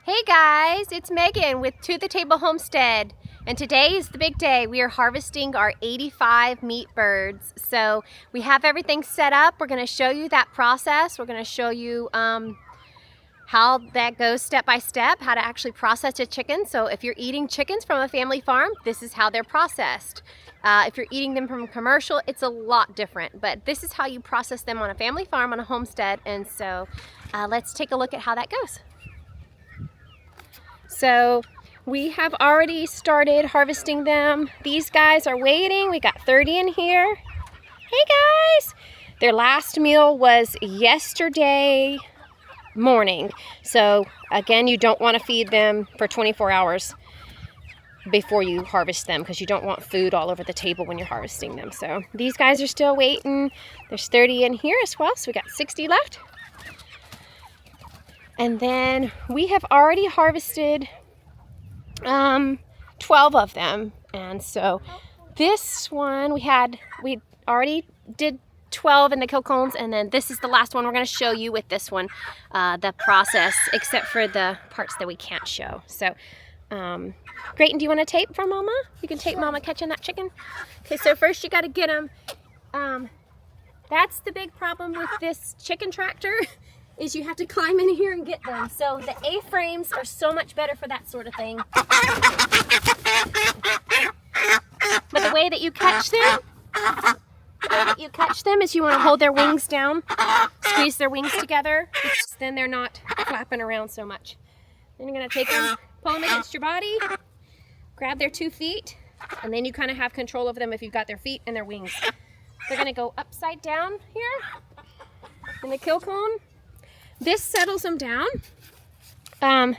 Hey guys, it's Megan with To the Table Homestead, and today is the big day. We are harvesting our 85 meat birds. So we have everything set up. We're going to show you that process. We're going to show you how that goes step by step, how to actually process a chicken. So if you're eating chickens from a family farm, this is how they're processed. If you're eating them from a commercial, it's a lot different, but this is how you process them on a family farm, on a homestead. And so let's take a look at how that goes. So we have already started harvesting them. These guys are waiting. We got 30 in here. Hey guys! Their last meal was yesterday morning. So again, you don't want to feed them for 24 hours before you harvest them because you don't want food all over the table when you're harvesting them. So these guys are still waiting. There's 30 in here as well, so we got 60 left. And then we have already harvested 12 of them. And so this one we already did 12 in the kill cones, and then this is the last one we're going to show you with this one, the process, except for the parts that we can't show. So Grayton, do you want to tape for Mama? You can tape Mama catching that chicken. Okay, so first you got to get them. That's the big problem with this chicken tractor. Is you have to climb in here and get them. So the A-frames are so much better for that sort of thing. But the way that you catch them, is you want to hold their wings down, squeeze their wings together, because then they're not flapping around so much. Then you're going to take them, pull them against your body, grab their 2 feet, and then you kind of have control over them if you've got their feet and their wings. They're going to go upside down here in the kill cone. This settles them down.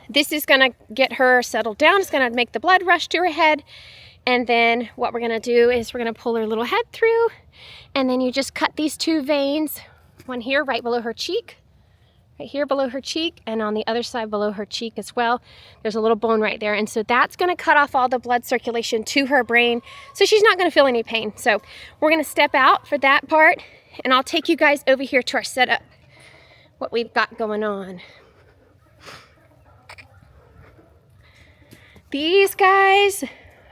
This is gonna get her settled down. It's gonna make the blood rush to her head. And then what we're gonna do is we're gonna pull her little head through, and then you just cut these 2 veins, one here right below her cheek, right here below her cheek, and on the other side below her cheek as well. There's a little bone right there. And so that's gonna cut off all the blood circulation to her brain, so she's not gonna feel any pain. So we're gonna step out for that part, and I'll take you guys over here to our setup, what we've got going on. These guys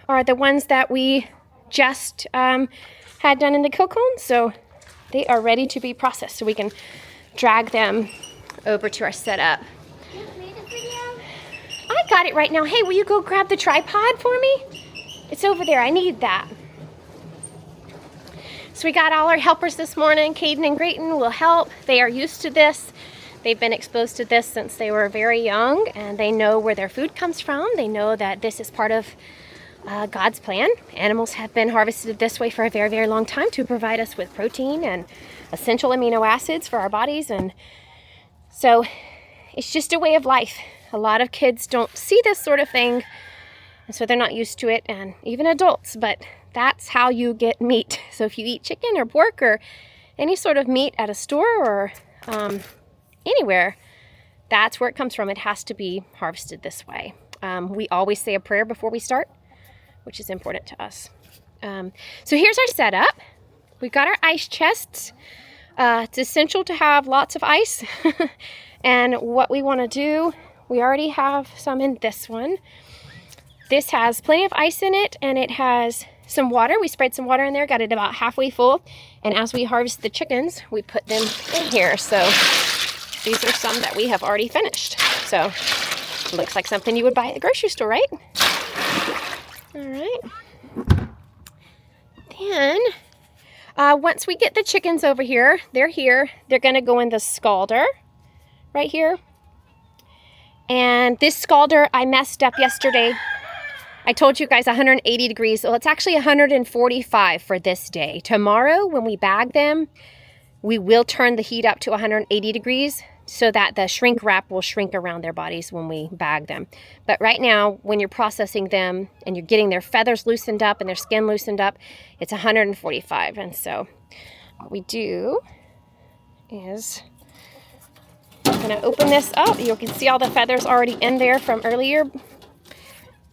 are the ones that we just had done in the kill cone, so they are ready to be processed, so we can drag them over to our setup. I got it right now. Hey, will you go grab the tripod for me? It's over there. I need that. So we got all our helpers this morning. Caden and Grayton will help. They are used to this. They've been exposed to this since they were very young, and they know where their food comes from. They know that this is part of God's plan. Animals have been harvested this way for a very, very long time to provide us with protein and essential amino acids for our bodies. And so it's just a way of life. A lot of kids don't see this sort of thing, and so they're not used to it, and even adults, but that's how you get meat. So if you eat chicken or pork or any sort of meat at a store or anywhere, that's where it comes from. It has to be harvested this way. We always say a prayer before we start, which is important to us. So here's our setup. We've got our ice chests. It's essential to have lots of ice. And what we want to do, we already have some in this one. This has plenty of ice in it, and it has some water. We sprayed some water in there, got it about halfway full. And as we harvest the chickens, we put them in here. So these are some that we have already finished. So looks like something you would buy at the grocery store, right? All right. Then once we get the chickens over here, they're here. They're going to go in the scalder right here. And this scalder I messed up yesterday. I told you guys 180 degrees. Well, it's actually 145 for this day. Tomorrow, when we bag them, we will turn the heat up to 180 degrees so that the shrink wrap will shrink around their bodies when we bag them. But right now, when you're processing them and you're getting their feathers loosened up and their skin loosened up, it's 145. And so what we do is I'm going to open this up. You can see all the feathers already in there from earlier.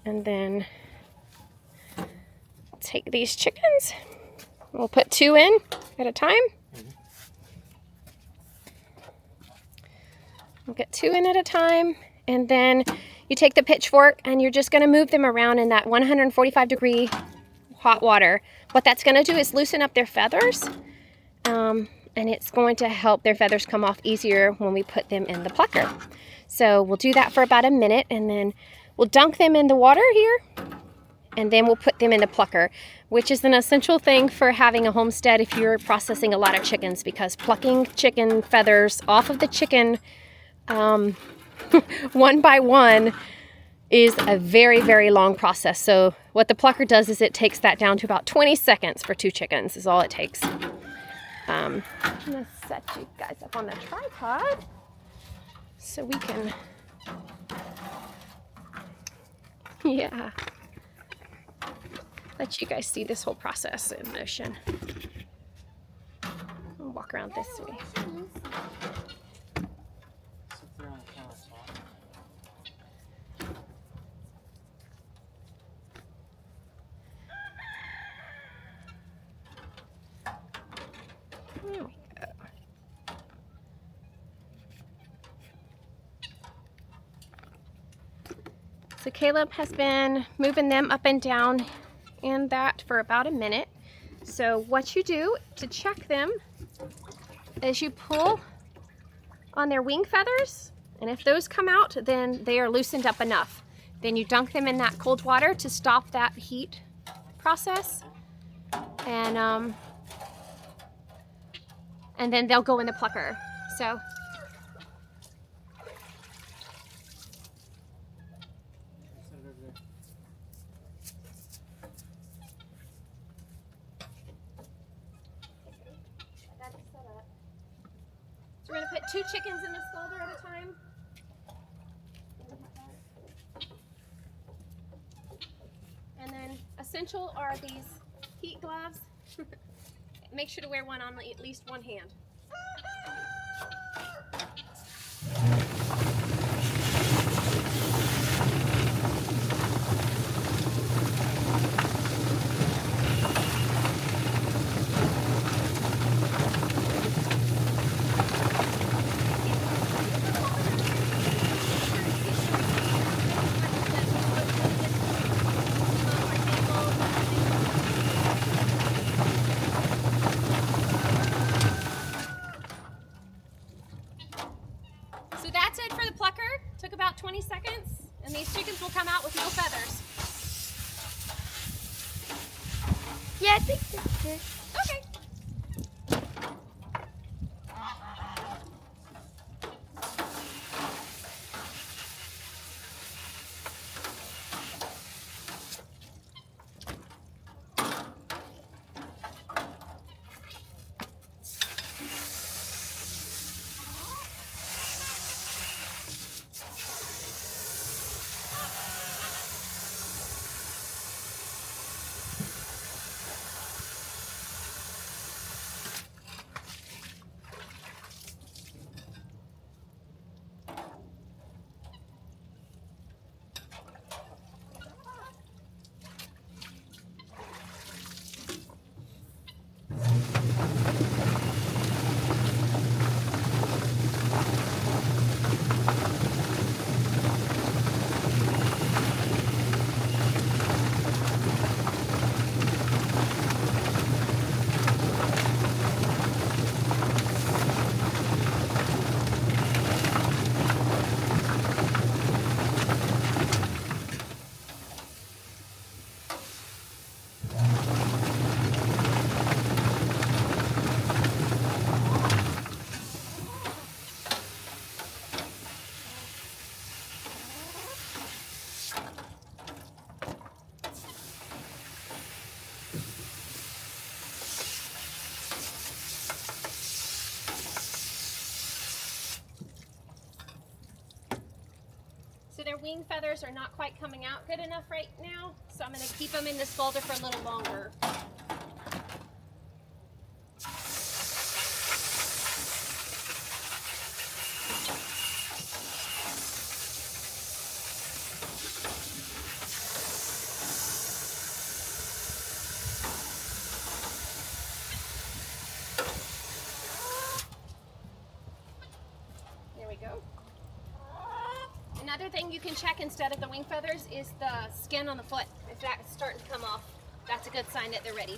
And then take these chickens. We'll put 2 in at a time. We'll get 2 in at a time, And then you take the pitchfork and you're just going to move them around in that 145-degree hot water. What that's going to do is loosen up their feathers, and it's going to help their feathers come off easier when we put them in the plucker. So we'll do that for about a minute, and then we'll dunk them in the water here, and then we'll put them in the plucker, which is an essential thing for having a homestead if you're processing a lot of chickens, because plucking chicken feathers off of the chicken one by one is a very, very long process. So what the plucker does is it takes that down to about 20 seconds for 2 chickens is all it takes. I'm going to set you guys up on the tripod so we can, yeah, let you guys see this whole process in motion. I'll walk around this way. There we go. So Caleb has been moving them up and down in that for about a minute. So what you do to check them is you pull on their wing feathers, and if those come out, then they are loosened up enough. Then you dunk them in that cold water to stop that heat process, and then they'll go in the plucker. So we're going to put 2 chickens in the scalder at a time. And then essential are these heat gloves. Make sure to wear one on at least one hand. So that's it for the plucker. Took about 20 seconds, and these chickens will come out with no feathers. Yeah, I think that's good. Okay. So their wing feathers are not quite coming out good enough right now, so I'm going to keep them in this folder for a little longer. Another other thing you can check instead of the wing feathers is the skin on the foot. If that's starting to come off, that's a good sign that they're ready.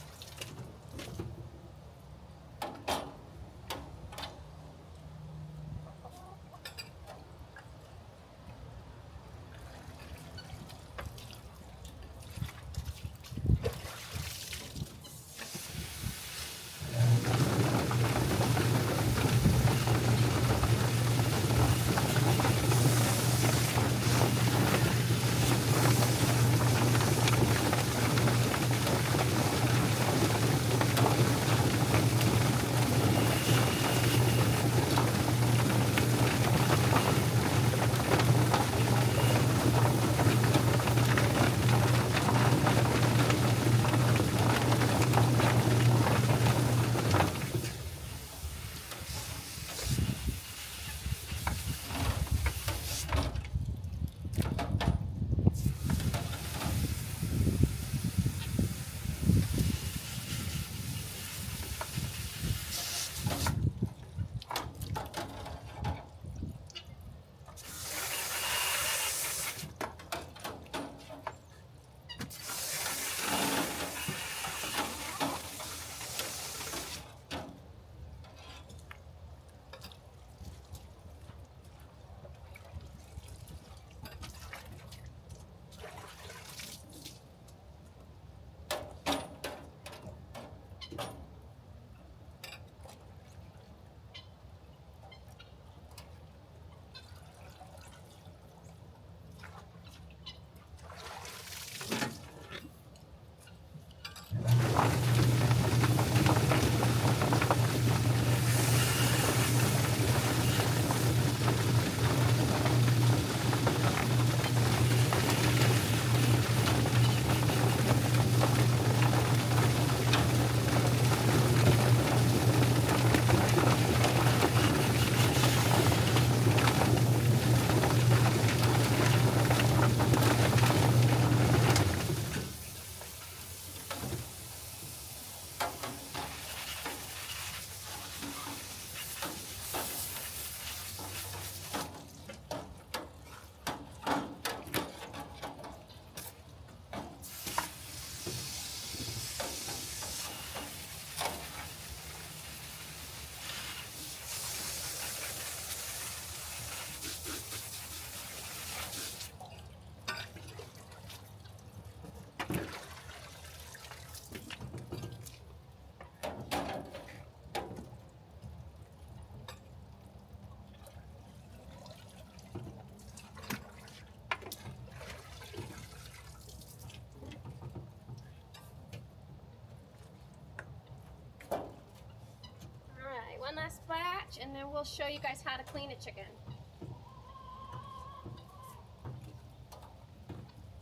One last batch, and then we'll show you guys how to clean a chicken.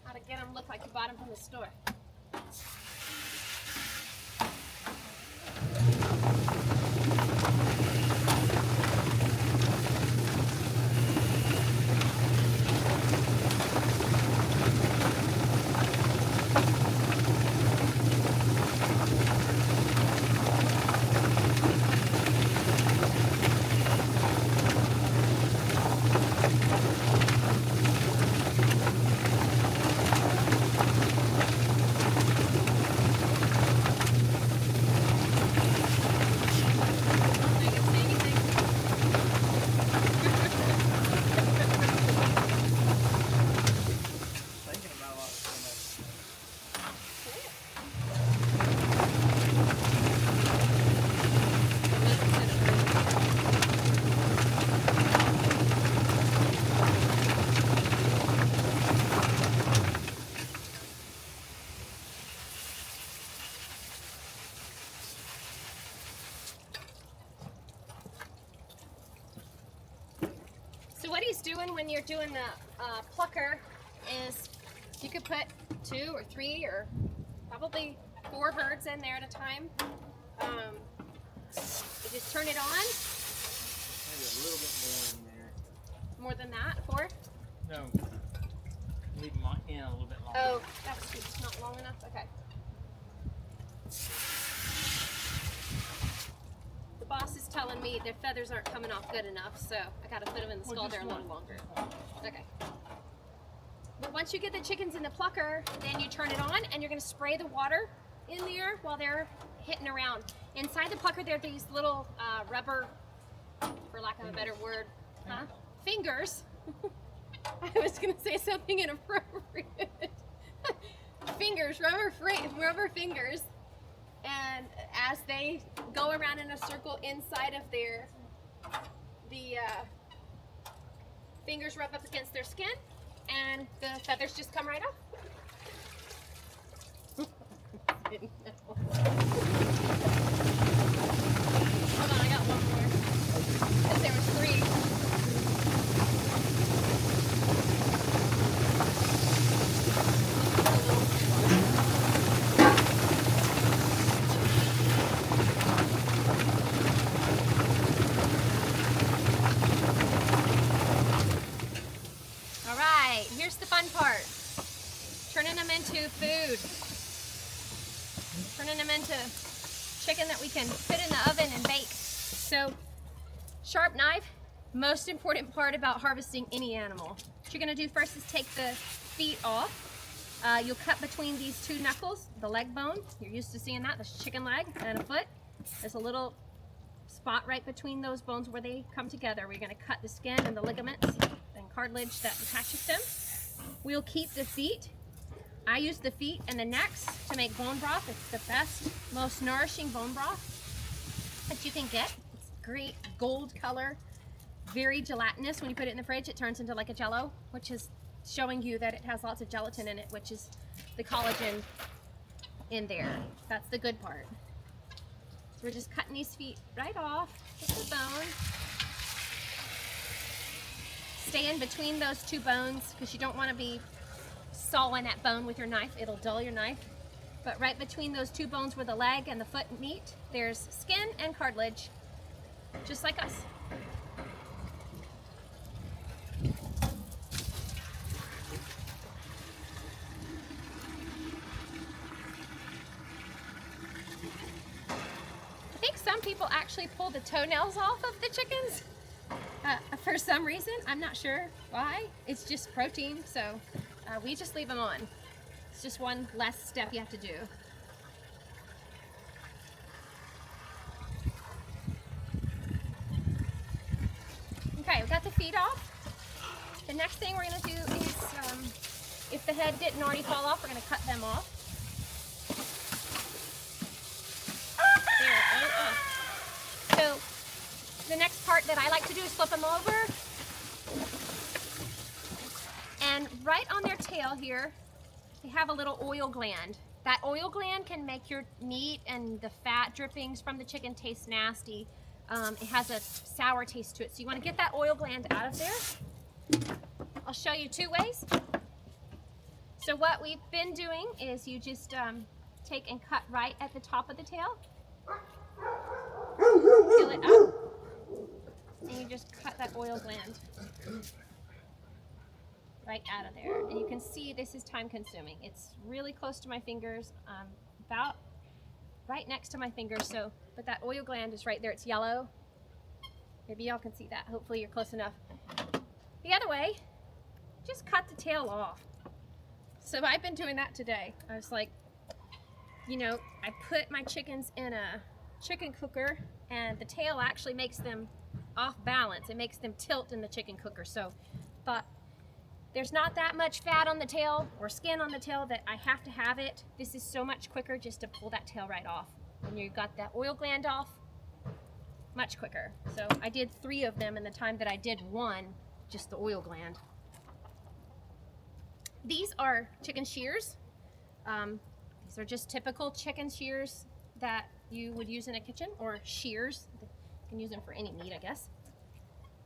How to get them look like you bought them from the store. So what he's doing when you're doing the plucker is you could put 2 or 3 or probably 4 birds in there at a time. You just turn it on. Maybe a little bit more in there. More than that? 4? No. Leave them in a little bit longer. Oh, that's not long enough? Okay. The boss is telling me their feathers aren't coming off good enough, so I gotta put them in the scalder a little longer. Okay. once you get the chickens in the plucker, then you turn it on and you're going to spray the water in there while they're hitting around. Inside the plucker, there are these little rubber, for lack of a better word, fingers. I was going to say something inappropriate. Fingers, rubber fingers. And as they go around in a circle inside of there, the fingers rub up against their skin and the feathers just come right off. Hold on, I got one more. Because there was 3. All right, here's the fun part. Turning them into food. Turning them into chicken that we can put in the oven and bake. So, sharp knife, most important part about harvesting any animal. What you're gonna do first is take the feet off. You'll cut between these 2 knuckles, the leg bone. You're used to seeing that, this chicken leg and a foot. There's a little spot right between those bones where they come together. We're gonna cut the skin and the ligaments and cartilage that attaches them. We'll keep the feet. I use the feet and the necks to make bone broth. It's the best, most nourishing bone broth that you can get. It's great gold color, very gelatinous. When you put it in the fridge, it turns into like a jello, which is showing you that it has lots of gelatin in it, which is the collagen in there. That's the good part. So we're just cutting these feet right off with the bone. Stay in between those 2 bones because you don't want to be sawing that bone with your knife. It'll dull your knife. But right between those 2 bones where the leg and the foot meet, there's skin and cartilage, just like us. I think some people actually pull the toenails off of the chickens for some reason. I'm not sure why. It's just protein, so we just leave them on. It's just one less step you have to do. Okay, we got the feet off. The next thing we're going to do is, if the head didn't already fall off, we're going to cut them off. There, so the next part that I like to do is flip them over. And right on their tail here, they have a little oil gland. That oil gland can make your meat and the fat drippings from the chicken taste nasty. It has a sour taste to it. So you want to get that oil gland out of there. I'll show you 2 ways. So what we've been doing is you just take and cut right at the top of the tail. Peel it up. And you just cut that oil gland right out of there. And you can see this is time consuming. It's really close to my fingers, about right next to my fingers. So, but that oil gland is right there. It's yellow. Maybe y'all can see that. Hopefully you're close enough. The other way, just cut the tail off. So I've been doing that today. I was like, you know, I put my chickens in a chicken cooker and the tail actually makes them off balance. It makes them tilt in the chicken cooker. So thought, there's not that much fat on the tail or skin on the tail that I have to have it. This is so much quicker just to pull that tail right off. When you got that oil gland off, much quicker. So I did 3 of them in the time that I did 1, just the oil gland. These are chicken shears. These are just typical chicken shears that you would use in a kitchen, or shears. You can use them for any meat, I guess.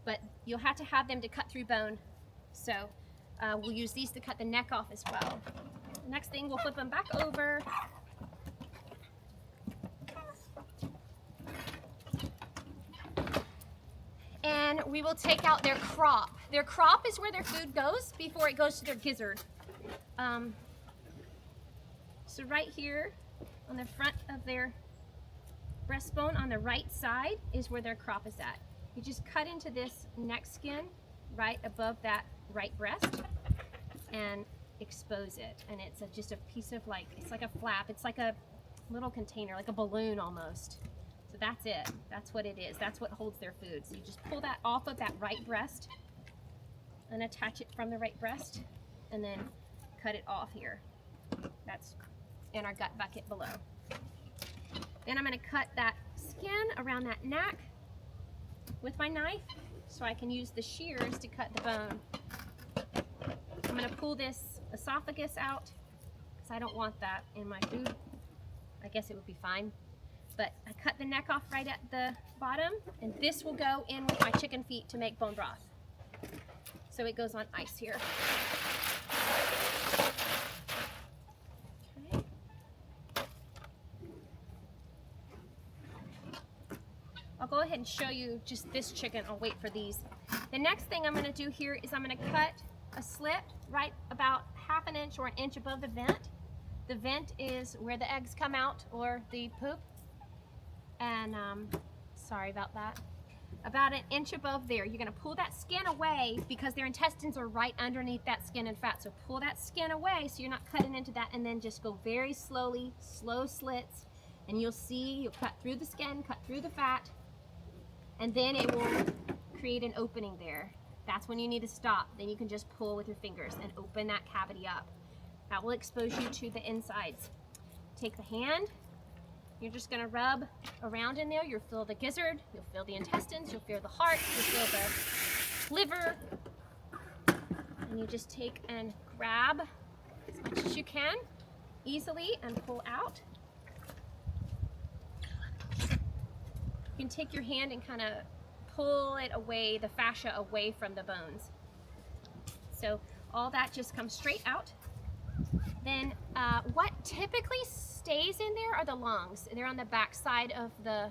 But you'll have to have them to cut through bone. So we'll use these to cut the neck off as well. The next thing, we'll flip them back over. And we will take out their crop. Their crop is where their food goes before it goes to their gizzard. So right here on the front of their breastbone on the right side is where their crop is at. You just cut into this neck skin right above that right breast and expose it. And it's just a piece of it's like a flap. It's like a little container, like a balloon almost. So that's it. That's what it is. That's what holds their food. So you just pull that off of that right breast and attach it from the right breast and then cut it off here. That's in our gut bucket below. Then I'm going to cut that skin around that neck with my knife so I can use the shears to cut the bone. I'm going to pull this esophagus out because I don't want that in my food. I guess it would be fine. But I cut the neck off right at the bottom, and this will go in with my chicken feet to make bone broth. So it goes on ice here. Okay. I'll go ahead and show you just this chicken. I'll wait for these. The next thing I'm going to do here is I'm going to cut a slit right about 1/2 inch or 1 inch above the vent. The vent is where the eggs come out, or the poop. And sorry about that. About 1 inch above there. You're going to pull that skin away because their intestines are right underneath that skin and fat. So pull that skin away so you're not cutting into that, and then just go very slowly, slow slits, and you'll see you'll cut through the skin, cut through the fat, and then it will create an opening there. That's when you need to stop. Then you can just pull with your fingers and open that cavity up. That will expose you to the insides. Take the hand. You're just going to rub around in there. You'll feel the gizzard, you'll feel the intestines, you'll feel the heart, you'll feel the liver. And you just take and grab as much as you can easily and pull out. You can take your hand and kind of pull it away, the fascia away from the bones. So all that just comes straight out. Then what typically stays in there are the lungs. They're on the back side of the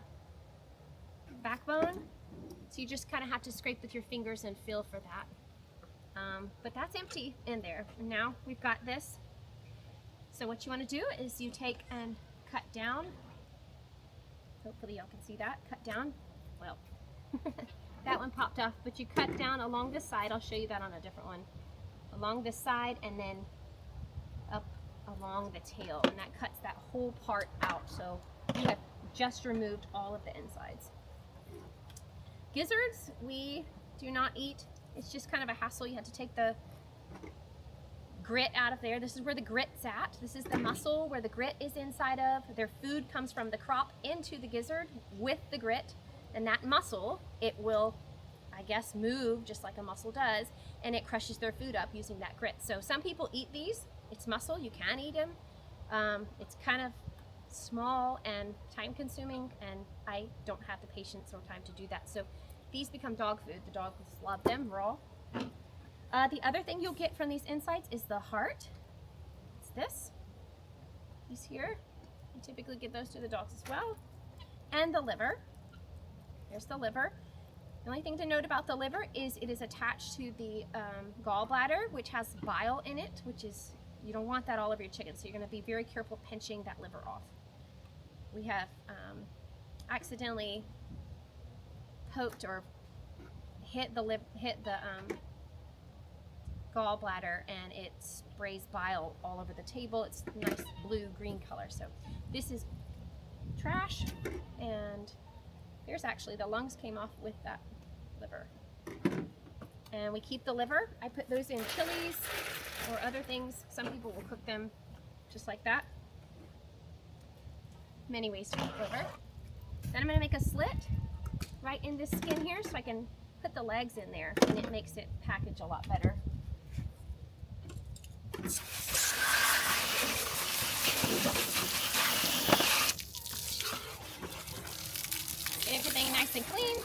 backbone. So you just kind of have to scrape with your fingers and feel for that. But that's empty in there. And now we've got this. So what you want to do is you take and cut down. Hopefully y'all can see that. Cut down. Well, that one popped off, but you cut down along this side. I'll show you that on a different one. Along this side and then up along the tail, and that cuts that whole part out. So you have just removed all of the insides. Gizzards we do not eat. It's just kind of a hassle. You have to take the grit out of there. This is where the grit's at. This is the muscle where the grit is inside of. Their food comes from the crop into the gizzard with the grit, and that muscle, it will, I guess, move just like a muscle does, and it crushes their food up using that grit. So some people eat these. It's muscle, you can eat them. It's kind of small and time consuming, and I don't have the patience or time to do that. So these become dog food. The dogs love them raw. The other thing you'll get from these insides is the heart. It's this. These here. You typically give those to the dogs as well. And the liver. Here's the liver. The only thing to note about the liver is it is attached to the gallbladder, which has bile in it, which is, you don't want that all over your chicken, so you're going to be very careful pinching that liver off. We have accidentally poked or hit the gallbladder, and it sprays bile all over the table. It's nice blue-green color. So this is trash, and here's actually the lungs came off with that liver. And we keep the liver. I put those in chilies or other things. Some people will cook them just like that. Many ways to cook liver. Then I'm going to make a slit right in this skin here so I can put the legs in there, and it makes it package a lot better. Get everything nice and clean.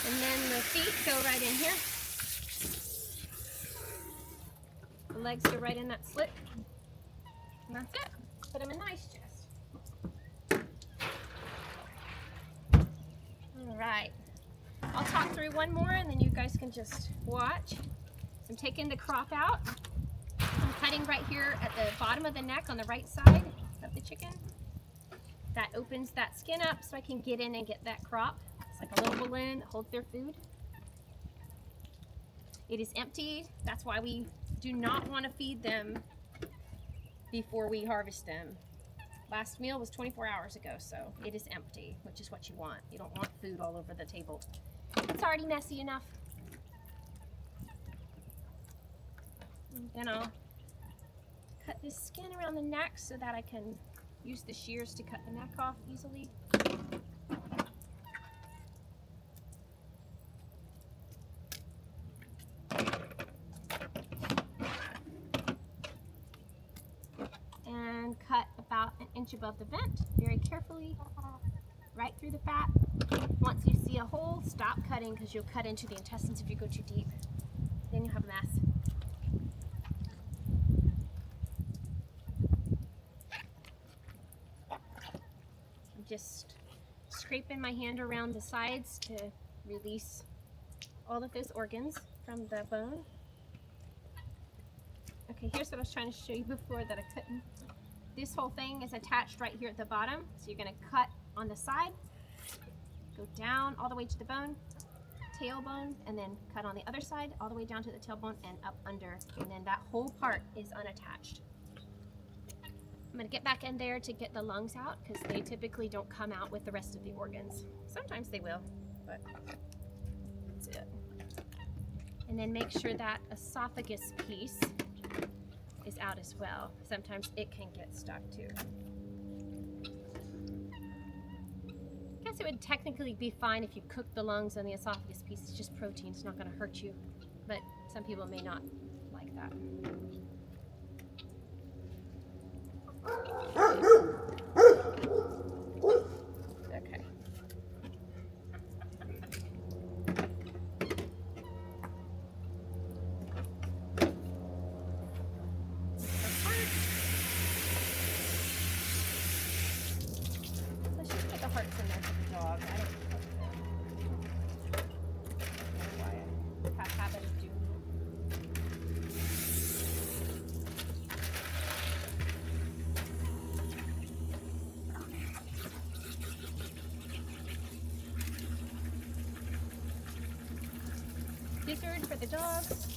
And then the feet go right in here. The legs go right in that slit. And that's it. Put them in ice chest. Alright. I'll talk through one more and then you guys can just watch. So I'm taking the crop out. I'm cutting right here at the bottom of the neck on the right side of the chicken. That opens that skin up so I can get in and get that crop. It's like a little balloon that holds their food. It is empty. That's why we do not want to feed them before we harvest them. Last meal was 24 hours ago, so it is empty, which is what you want. You don't want food all over the table. It's already messy enough. Then I'll cut this skin around the neck so that I can use the shears to cut the neck off easily. And cut about an inch above the vent, very carefully, right through the fat. Once you see a hole, stop cutting because you'll cut into the intestines if you go too deep. Then you'll have a mess. I'm just scraping my hand around the sides to release all of those organs from the bone. Okay, here's what I was trying to show you before that I couldn't. This whole thing is attached right here at the bottom. So you're gonna cut on the side, go down all the way to the bone, tailbone, and then cut on the other side all the way down to the tailbone and up under. And then that whole part is unattached. I'm gonna get back in there to get the lungs out because they typically don't come out with the rest of the organs. Sometimes they will, but that's it. And then make sure that esophagus piece is out as well. Sometimes it can get stuck too. I guess it would technically be fine if you cook the lungs and the esophagus piece. It's just protein, it's not gonna hurt you. But some people may not like that. Okay. Let's just put the hearts in there for the dog. I don't know why I have a habit of doing it. Gizzard for the dogs.